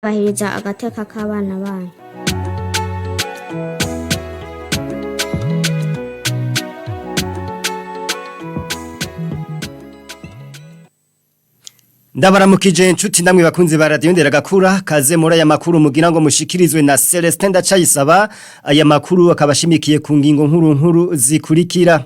bahiriza agateka k'abana banyu. Ndabaramukije inshuti namwe bakunzi ba radio Nderagakura kaze muri aya makuru mugira ngo mushikirizwe na Celestin Ndacayisaba. Aya makuru akabashimikiye ku ngingo nkuru zikurikira.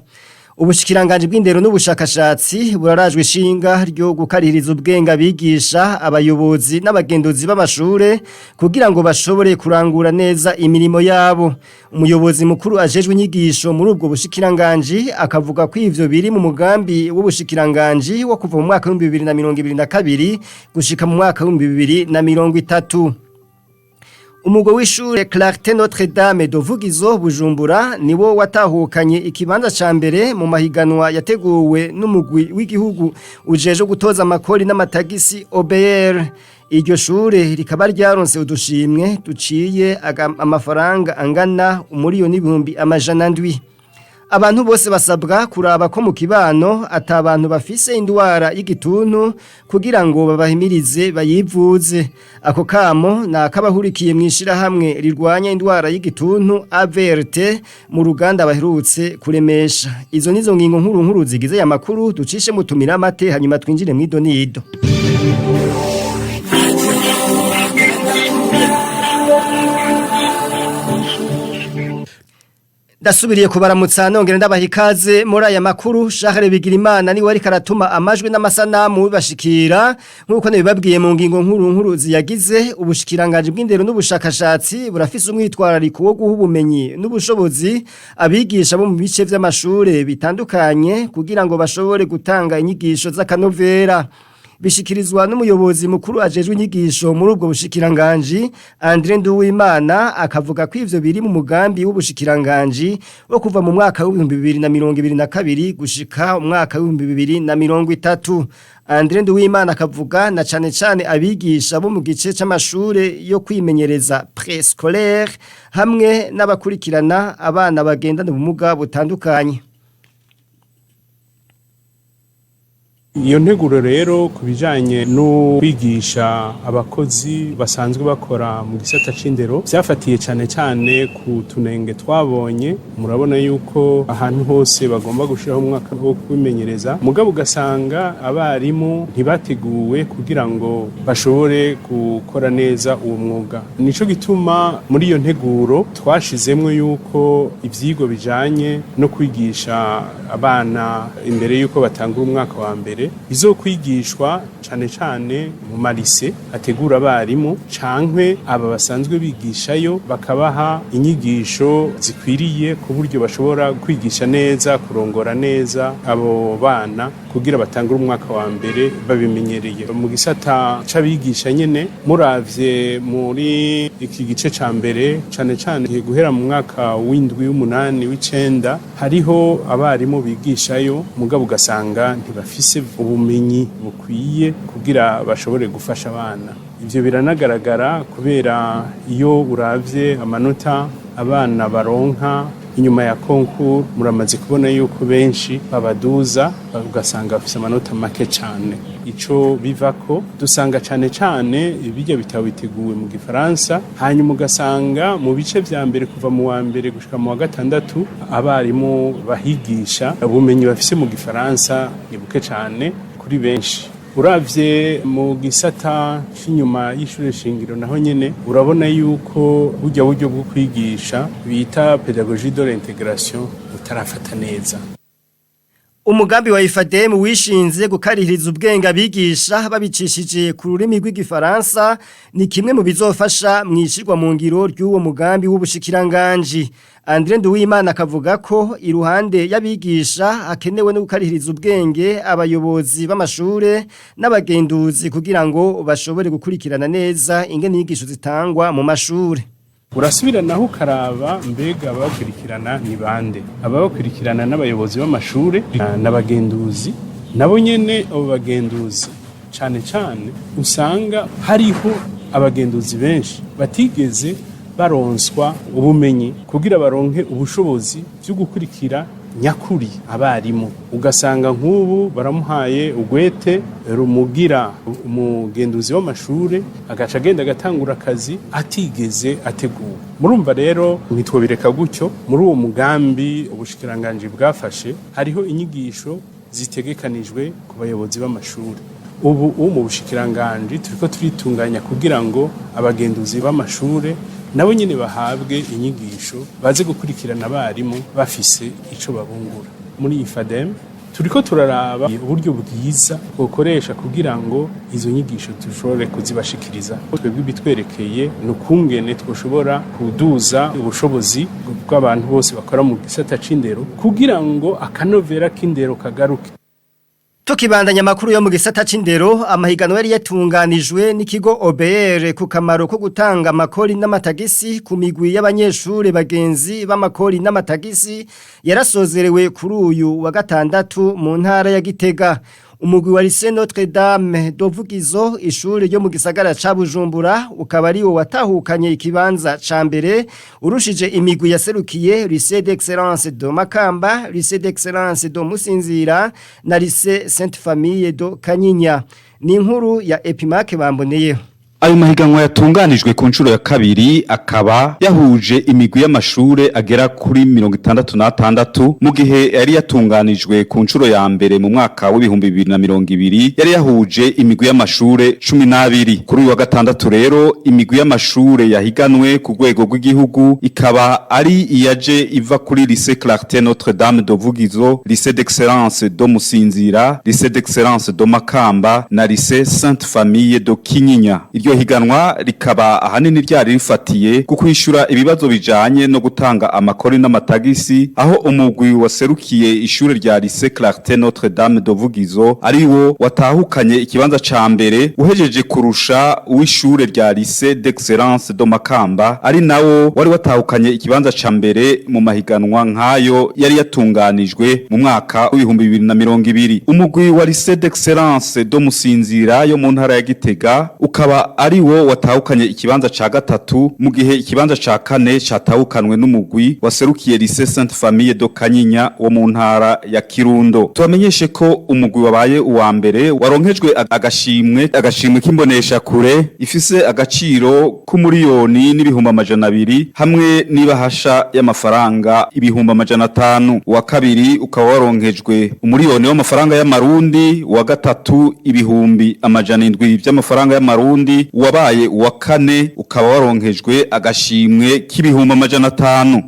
Ubushikiranganje bw'indero n'ubushakashatsi burarajwe ishinga ryo gukaririza ubwenga bigisha abayobozi n'abagenduzi b'amashure kugira ngo bashobore kurangura neza imirimo yabo. Umuyobozi mukuru ajejwe inyigisho muri ubwo bushikiranganje akavuga ko ivyo biri mu mugambi w'ubushikiranganje wo kuva mu mwaka wa 2022 gushika mu mwaka wa 2030. Umugwi w'ishure Clarté Notre Dame de Vugizo Bujumbura niwo watahukanye ikibanza ca mbere mu mahiganwa yateguwe n'umugwi w'igihugu ujeje gutoza amakori n'amatagisi OBR. Iryo shure rikaba ryaronse udushimwe duciye amafaranga angana umuriyoni n'ibihumbi amajana ndwi. Abantu bose basabwa kuraba ko mu kibano atabantu bafise indwara y'igituntu kugira ngo babahimirize bayivuze. Ako kamo nakabahurikiye mwishira hamwe rirwanya indwara y'igituntu AVRT mu ruganda baherutse kuremesha. Izo nizo ngingo nkuru zigize ya makuru ducishe mutumira amate hanyuma twinjire mw'idonido. Dasubiriye kubaramutsa nongera ndabaha ikaze muri aya makuru. Charles Bigirimana ni wari karatuma amajwi n'amasanamu bashikira nkuko nabibabwiye mu ngingo nkuru ziyagize. Ubushikiranganje bw'indero n'ubushakashatsi burafise umwitwarariko wo guha ubumenyi n'ubushobozi abigisha bo mu bice vy'amashure bitandukanye kugira ngo bashobore gutanga inyigisho z'akanovera. Bishikirizwa n'umuyobozi mukuru ajejwe inyigisho muri ubwo bushikiranganje André Nduwimana akavuga ko ivyo biri mu mugambi w'ubushikiranganje wo kuva mu mwaka wa 2022 gushika mu mwaka wa 2030. André Nduwimana akavuga na cane abigisha bo mu gice c'amashure yo kwimenyereza préscolaire hamwe n'abakurikirana abana bagendana ubumuga butandukanye. Iyo nteguro rero kubijanye no kwigisha abakozi basanzwe bakora mu gisata c'indero vyafatiye cane ku tunenge twabonye. Murabona yuko ahantu hose bagomba gushiraho umwaka wo kwimenyereza mugabo ugasanga abarimu ntibateguwe kugira ngo bashobore gukora neza uwo mwuga. Nico gituma muri iyo nteguro twashizemwo yuko ivyigwa bijanye no kwigisha abana imbere yuko batangura umwaka wa mbere bizokwigishwa cane mu marise ategura abarimu cankwe aba basanzwe bigishayo bakabaha inyigisho zikwiriye ku buryo bashobora kwigisha neza kurongora neza abo bana kugira batangure umwaka wa mbere babimenyereye. Mu gisata c'abigisha nyene muravye muri iki gice ca mbere cane guhera mu mwaka w'indwi w'umunani w'icenda hariho abarimu bigishayo mugabo ugasanga ntibafise ubumenyi bukwiye kugira bashobore gufasha abana. Ivyo biranagaragara kubera iyo uravye amanota abana baronka inyuma ya concours muramaze kubona yuko benshi babaduza ugasanga bafise amanota make cane. Ico bivako dusanga cane ibijya bitabo biteguwe mu Gifaransa hanyuma ugasanga mu bice vya mbere kuva mu wa mbere gushika mu wa gatandatu abarimu bahigisha ubumenyi bafise mu Gifaransa ni buke cane kuri benshi. Uravye mu gisata c'inyuma y'ishure shingiro naho nyene urabona yuko burya buryo bwo kwigisha bita pédagogie de l'intégration utarafata neza. Umugambi wa IFADEM wishinze gukaririza ubwenga abigisha babicishije ku rurimi rw'igifaransa ni kimwe mu bizofasha mwishirwa mu ngiro ry'uwo mugambi w'ubushikiranganje. André Nduwimana akavuga ko iruhande y'abigisha hakenewe no gukaririza ubwenge abayobozi b'amashure n'abagenduzi kugira ngo bashobore gukurikirana neza ingene inyigisho zitangwa mu mashure. Urasubira naho ukaraba mbega ababakurikirana ni bande. Ababakurikirana n'abayobozi b'amashure n'abagenduzi nabo nyene abo bagenduzi cane usanga hariho abagenduzi benshi batigeze baronswa ubumenyi kugira baronke ubushobozi byo gukurikira nyakuri abarimu ugasanga nk'ubu baramuhaye ugwete rumugira umugenduzi w'amashure agaca agenda agatangura akazi atigeze ateguwe. Murumva rero nitwobireka gutyo muri uwo mugambi ubushikiranganji bwafashe hariho inyigisho zitegekanijwe ku bayobozi b'amashuri. Ubu mu bushikiranganji turiko turitunganya kugira ngo abagenduzi b'amashure nabo nyene bahabwe inyigisho baze gukurikirana abarimu bafise ico babungura. Muri IFADEM turiko turaraba uburyo bwiza bwokoresha kugira ngo izo nyigisho dushobore kuzibashikiriza. Twebwe bitwerekeye n'ukungene twoshobora kuduza ubushobozi bw'abantu bose bakora mu gisata c'indero kugira ngo akanovera k'indero kagaruke. Tukibandanya amakuru yo mu gisata c'indero, amahiganwa yari yatunganijwe n'ikigo OBR ku kamaro ko gutanga amakori n'amatagisi ku migwi y'abanyeshure bagenzi b'amakori n'amatagisi yarasozerewe kuri uyu wa gatandatu mu ntara ya Gitega. Umugwi wa Lycée Notre Dame Dovugizo ishure ryo mu gisagara ca Bujumbura ukaba ari wo watahukanye ikibanza ca mbere urushije imigwi yaserukiye Lycée d'Excellence de Makamba, Lycée d'Excellence de Musinzira na Lycée Sainte Famille de Kanyinya. Ni inkuru ya Epimake Bamboneyeho. Ayo mahiganwa yatunganijwe ku nshuro ya kabiri akaba yahuje imigwi y'amashure agera kuri 66 mu gihe yari yatunganijwe ku nshuro ya mbere mu mwaka w'ibihumbi 2020 yari yahuje imigwi y'amashure 12. Kuri uyu wa gatandatu rero imigwi y'amashure yahiganwe ku rwego rw'igihugu ikaba ari iyaje iva kuri Lycée Clarté Notre Dame de Vugizo, Lycée d'Excellence de Musinzira, Lycée d'Excellence de Makamba na Lycée Sainte Famille de Kinyinya. Higanwa rikaba ahanini ryari rifatiye ku kwishura ibibazo bijanye no gutanga amakori n'amatagisi aho umugwi waserukiye ishure rya Lycée Clarté Notre Dame de Vugizo ari wo watahukanye ikibanza ca mbere uhejeje kurusha uw'ishure rya Lycée d'Excellence de Makamba ari nawo wari watahukanye ikibanza ca mbere mu mahiganwa nkayo yari yatunganijwe mu mwaka w'ibihumbi 2020. Umugwi wa Lycée d'Excellence de Musinzira yo mu ntara ya Gitega ukaba ari wo watahukanye ikibanza ca gatatu mu gihe ikibanza ca kane catahukanwe n'umugwi waserukiye Lycée Sainte Famille de Kanyinya wo mu ntara ya Kirundo. Tubamenyeshe ko umugwi wabaye uwa mbere waronkejwe agashimwe k'imbonesha kure ifise agaciro k'umuriyoni n'ibihumbi 200 hamwe n'ibahasha y'amafaranga ibihumbi 500. Wa kabiri ukaba waronkejwe umuriyoni w'amafaranga y'amarundi, wa gatatu ibihumbi 700 by'amafaranga y'amarundi, wabaye uwa kane ukaba waronkejwe agashimwe k'ibihumbi 500.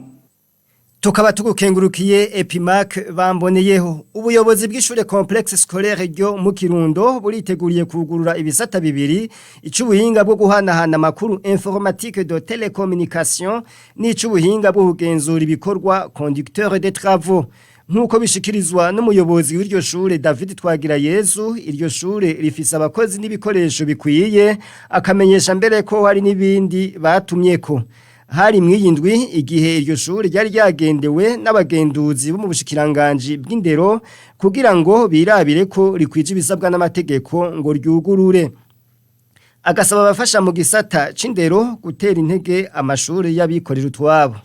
Tukaba tugukengurukiye Epimac Bamboneyeho. Ubuyobozi bw'ishure Complexe Scolaire ryo mu Kirundo buriteguriye kugurura ibisata bibiri icubuhinga bwo guhanahana amakuru informatique de télécommunication n'icubuhinga bwo kugenzura ibikorwa conducteur de travaux. Nkuko bishikirizwa n'umuyobozi w'iryo shure David Twagirayezu, iryo shure rifise abakozi n'ibikoresho bikwiye akamenyesha mbere ko hari n'ibindi batumyeko. Hari mwiyindwi igihe iryo shure ryari ryagendewe n'abagenduzi bo mu bushikiranganji bw'indero kugira ngo birabire ko rikwije ibisabwa n'amategeko ngo ryugurure. Agasaba abafasha mu gisata c'indero gutera intege amashure y'abikorera utwabo.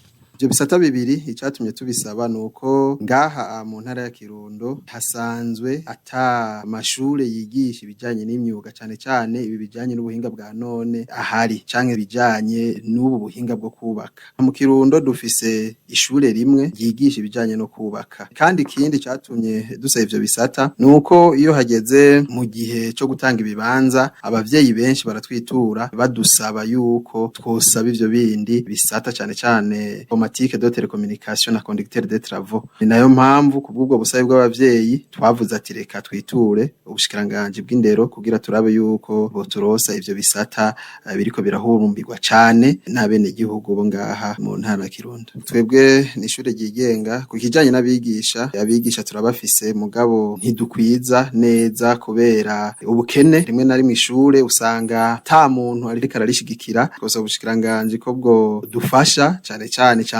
Ibyo bisata bibiri icatumye tubisaba nuko ngaha mu ntara ya Kirundo hasanzwe ata amashure yigisha ibijanye n'imyuga cyane cyane ibi bijanye n'ubuhinga bwa none ahari canke bijanye n'ubu buhinga bwo kubaka. Mu Kirundo dufise ishure rimwe yigisha ibijanye no kubaka. Kandi ikindi catumye dusaba ivyo bisata nuko iyo hageze mu gihe cyo gutanga ibibanza abavyeyi benshi baratwitura badusaba yuko twosaba ivyo bindi bisata cyane cyane de télécommunication na conducteur de travaux. Ni nayo mpamvu kubw'ubwo busabe bw'abavyeyi twavuze ati reka twiture ubushikiranganje bw'indero kugira turabe yuko boturosa ivyo bisata biriko birahurumbirwa cane n'abene igihugu bo ngaha mu ntara ya Kirundo. Twebwe ni ishure ryigenga ku kijanye abigisha turabafise mugabo ntidukwiza neza kubera ubukene rimwe na rimwe ishure usanga ta muntu ariko ararishigikira. Kosa ubushikiranganje ko bwo dufasha cane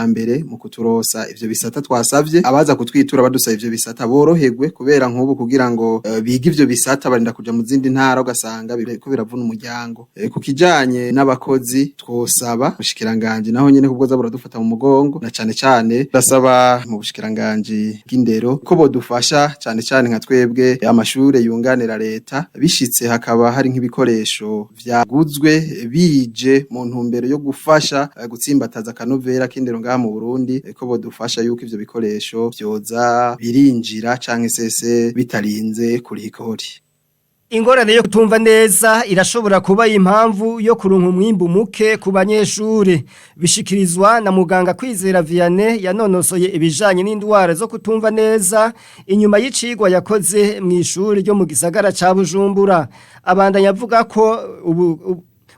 icambere mu kuturosa ivyo bisata twasavye abaza kutwitura badusaba ivyo bisata boroherwe kubera nk'ubu kugira ngo bige ivyo bisata barinda kuja mu zindi ntara ugasanga biriko biravuna umuryango ku kijanye n'abakozi twosaba ubushikiranganje naho nyene kubwo zabura dufata mu mugongo na cane cane basaba mu bushikiranganje bw'indero ko bodufasha cane cane nka twebwe amashure yunganira leta bishitse hakaba hari nk'ibikoresho vyaguzwe bije mu ntumbero yo gufasha gutsimbataza akanovera k'indero ngaha mu Burundi ko bodufasha yuko ivyo bikoresho vyoza birinjira canke sese bitarinze kuri hikori. Ingorane yo kutumva neza irashobora kuba impamvu yo kurunka umwimbu muke ku banyeshure bishikirizwa na muganga Kwizera Vianney yanonosoye ibijanye n'indwara zo kutumva neza inyuma y'icigwa yakoze mu ishuri ryo mu gisagara ca Bujumbura abandanya avuga ko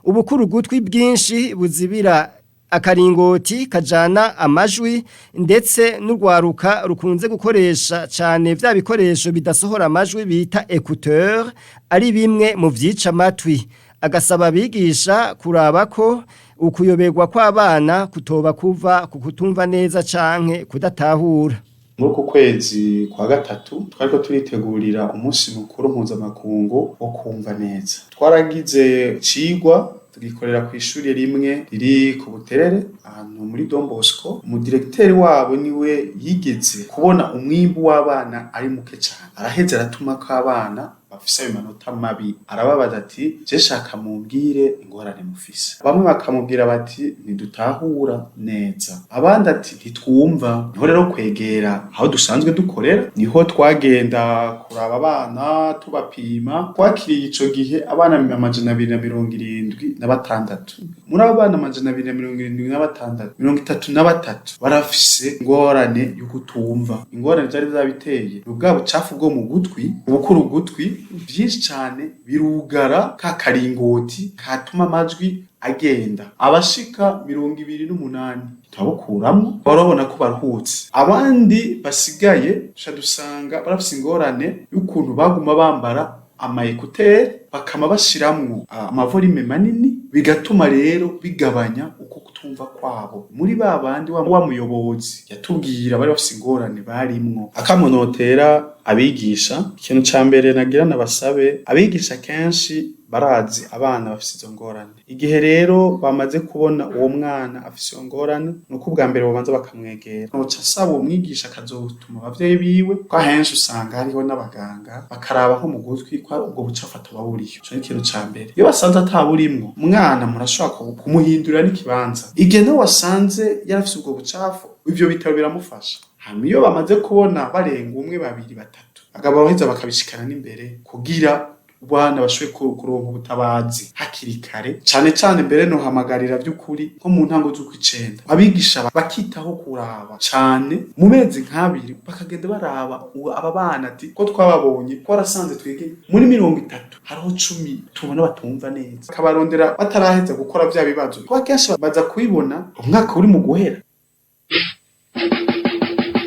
ubukuru gutwi bwinshi buzibira akaringoti kajana amajwi ndetse n'urwaruka rukunze gukoresha cyane vya bikoresho bidasohora amajwi bita écouteur ari bimwe mu vyica amatwi agasaba bigisha kuraba ko ukuyoberwa kw'abana kutoba kuva ku kutumva neza canke kudatahura. Muri ku kwezi kwa gatatu twariko turitegurira umunsi mukuru mpuzamakungu wo kumva neza. Twaragize cigwa tugikorera ku ishuri rimwe riri ku Buterere ahantu muri Don Bosco. Umudirekiteri wabo niwe yigeze kubona umwimbu w'abana ari muke cyane, araheze aratuma ko abana bafise amanota mabi, arababaza ati je shaka mumbwire ingorane mufise. Bamwe bakamubwira bati ntidutahura neza, abandi ati ntitwumva. Niho rero kwegera aho dusanzwe dukorera, niho twagenda kuraba abana tubapima. Twakiriye ico gihe abana 276 muri abo bana 276 33 barafise ingorane yo kutumva. Ingorane zari zabiteye ubwa bucafu bwo mu gutwi, ubukuru gutwi byinshi cyane birugara ka karingoti katuma amajwi agenda. Abashika 28 tabukuramo barabona ko baruhutse, abandi basigaye dusanga barafise ingorane y'ukuntu baguma bambara ama écouteurs bakama bashiramwo amavolume manini, bigatuma rero bigabanya uko kutumva kwabo. Muri babandi wa muyobozi yatubwira bari bafise ingorane barimwo, akamonotera abigisha. Ikintu ca mbere nagira nabasabe abigisha kenshi barazi abana bafise izo ngorane. Igihe rero bamaze kubona uwo mwana afise iyo ngorane, nuko ubwa mbere babanza bakamwegera. Noca asaba umwigisha akazotuma abavyeyi biwe, ko henshi usanga hariho n'abaganga bakaraba nko mu gutwi ko ubwo bucafata baburiyo. Ico ni ikintu ca mbere. Iyo basanze ataburimwo, umwana murashobora kumuhindurira n'ikibanza. Igihe nawe wasanze yarafise ubwo bucafu, ivyo bitabo biramufasha. Hama iyo bamaze kubona barenga 1 2 3 agabaroheza bakabishikana n'imbere kugira bwana bashobe kuronka ubutabazi hakiri kare. Cane cane mbere no hamagarira by'ukuri nko mu ntango z'ukwicenda abigisha bakitaho kuraba cane mu mezi nk'abiri bakagenda baraba aba bana ati ko twababonye ko arasanze twege muri 30 hariho 10 tubona batumva neza, kabarondera bataraheza gukora vya bibazo. Kwa kenshi baza kwibona umwaka uri mu guhera.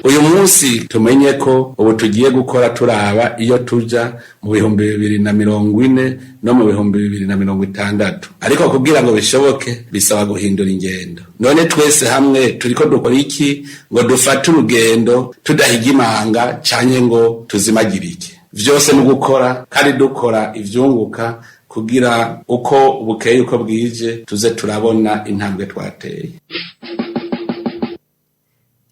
Uyu munsi tumenye ko ubu tugiye gukora turaba iyo tuja mu 2040 no mu 2060, ariko kugira ngo bishoboke bisaba guhindura ingendo. None twese hamwe turiko dukora iki ngo dufate urugendo tudahiga imanga canke ngo tuzimagirike? Vyose mu gukora kandi dukora ivyunguka kugira uko bukeye uko bwije tuze turabona intambwe twateye.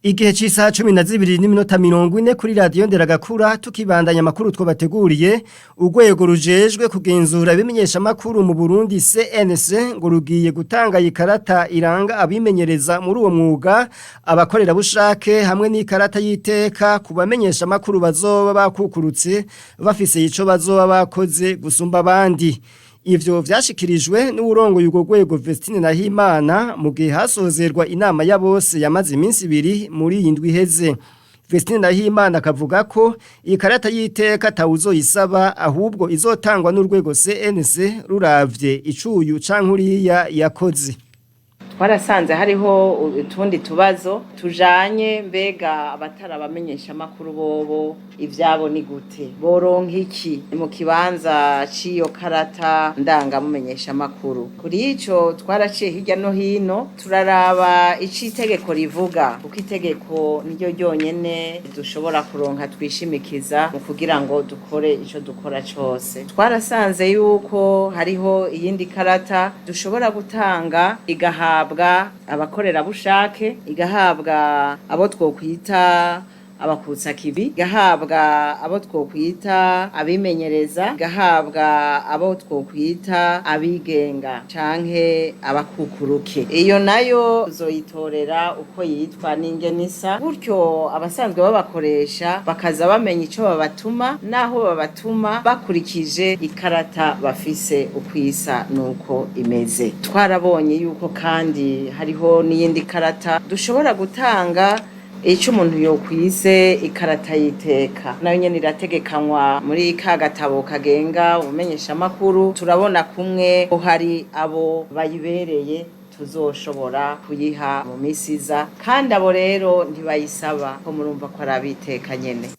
Igihe c'isaha 12:40 kuri radio Nderagakura tukibandanya makuru twabateguriye. Urwego rujejwe kugenzura bimenyesha makuru mu Burundi CNC ngo rugiye gutanga ikarata iranga abimenyereza muri uwo mwuga, abakorera bushake hamwe n'ikarata y'iteka kubamenyesha makuru bazoba bakukurutse bafise ico bazoba bakoze gusumba abandi. Ivyo vyashikirijwe n'urongo y'ugo rwego Vestine Nahimana mu gihe hasozerwa inama ya bose yamaze iminsi 2 muri indwi heze. Vestine Nahimana akavuga ko ikarata y'iteka tawuzoyisaba ahubwo izotangwa n'urwego CNC ruravye icuyu cankuriya yakoze. twarasanze hariho utundi tubazo tujanye mbega abatarabamenyesha amakuru bobo ivyabo ni gute boronka iki mu kibanza ciyo karata ndangamumenyesha amakuru. Kuri ico twaraciye hirya no hino turaraba ici itegeko rivuga, kuko itegeko niryo ryonyene dushobora kuronka twishimikiza mu kugira ngo dukore ico dukora cose. Twarasanze yuko hariho iyindi karata dushobora gutanga igahabwa abakorerabushake, igahabwa abo twokwita abakutsa kibi, gahabwa abo twokwita abimenyereza, gahabwa abo twokwita abigenga canke abakukuruke. Iyo nayo zoyitorera uko yitwa n'ingenisa, gutyo abasanzwe babakoresha bakaza bamenya ico babatuma naho babatuma bakurikije ikarata bafise ukwisa nuko imeze. Twarabonye yuko kandi hariho n'iyindi karata dushobora gutanga ico umuntu yokwise ikarata yiteka, nayo nyene irategekanywa muri ka gatabo kagenga umenyesha amakuru. Turabona kumwe ko hari abo bayibereye tuzoshobora kuyiha mu misiza, kandi abo rero ntibayisaba ko murumva ko arabiteka nyene.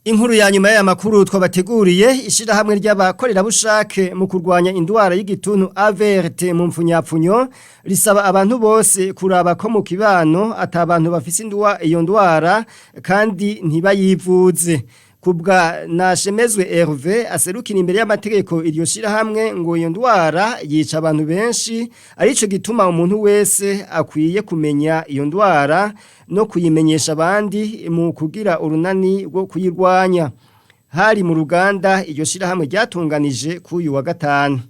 Inkuru ya nyuma y'aya makuru twabateguriye, ishirahamwe ry'abakorerabushake mu kurwanya indwara y'igituntu AVRT mu mfunyapfunyo risaba abantu bose kuraba ko mu kibano atabantu bafise iyo ndwara kandi ntibayivuze. Kubwa Nashemezwe Hervé aserukira imbere y'amategeko iryo shirahamwe ngo iyo ndwara yica abantu benshi, arico gituma umuntu wese akwiye kumenya iyo ndwara no kuyimenyesha abandi mu kugira urunani rwo kuyirwanya. Hari mu Ruganda iryo shirahamwe ryatunganije k'uyu wa gatanu.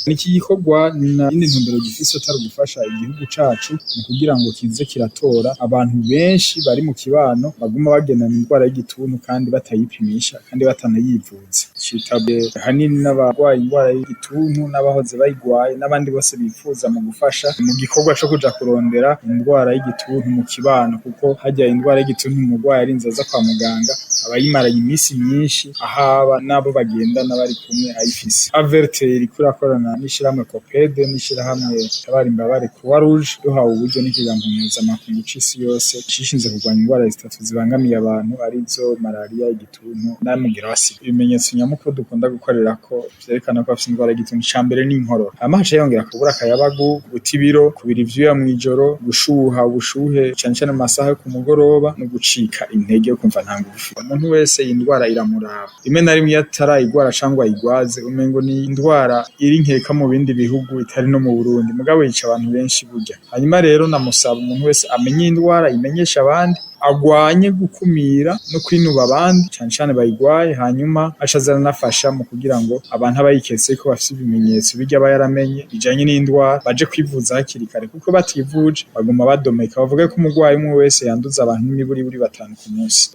Niki gikorwa n'indi ntumbero gifise atari gufasha igihugu cacu mu kugira ngo kize kiratora abantu benshi bari mu kibano baguma bagenana indwara y'igituntu kandi batayipimisha kandi batanayivuza. Citabye hanini n'abarwaye indwara y'igituntu n'abahoze bayigwaye n'abandi bose bifuza mu gufasha mu gikorwa cyo kuja kurondera indwara y'igituntu mu kibano, kuko hajya indwara y'igituntu umurwayi arinze aza kwa muganga abayimaranye iminsi myinshi ahaba nabo bagenda n'abari kumwe ayifise. AVRT iriko irakorana n'ishirahamwe Copede n'ishirahamwe Tabara Imbabare Croix Rouge duhawe uburyo n'ikigambo mpuzamakungu c'isi yose cishinze kurwanya indwara zitatu zibangamiye abantu arizo malaria, igituntu n'umugira wa sida. Ibimenyetso nyamukuru dukunda gukorera ko vyerekana ko afite indwara y'igituntu ca mbere n'inkorora, hama haca yongera kubura akayabagu, gutibiro, kubira ivyuya mw'ijoro, gushuha ubushuhe cane cane mu masaha yo ku mugoroba no gucika intege yo kumva nta ngufu. Umuntu wese iyi ndwara iramuraba, rimwe na rimwe atarayigwara cangwa ayigwaze umengo ni indwara iri nkeka mu bindi bihugu itari no mu Burundi, mugabo yica abantu benshi burya. Hanyuma rero namusaba umuntu wese amenye indwara, imenyesha abandi, agwanye gukumira no kwinuba abandi cyane cyane bayigwaye, hanyuma ashazana nafasha mu kugira ngo abantu abayiketse ko bafite ibimenyetso bijya bayaramenye bijanye n'indwara baje kwivuza hakiri kare, kuko bativuje baguma badomeka bavuga ko umugwayi umwe wese yanduza abantu n'imiburi 5 ku munsi.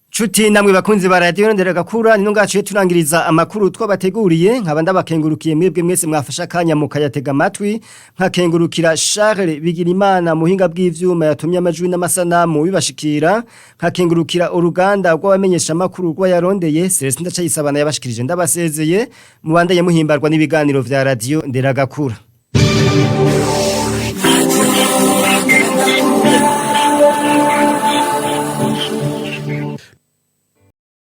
Chuti namwe bakunzi ba radio Nderagakura nino ngaciye turangiriza amakuru twabateguriye, nkaba ndabakengurukiye mwebwe mwese mwafasha kanya mukayatega amatwi, nkakengurukira Charles Bigirimana muhinga bw'ivyuma yatumye amajwi n'amasanamu bibashikira, nkakengurukira uruganda rw'abamenyesha amakuru rw'ayarondeye Celestin Ndacayisabana yabashikirije ndabasezeye, mubandaye muhimbarwa n'ibiganiro vya radio Nderagakura.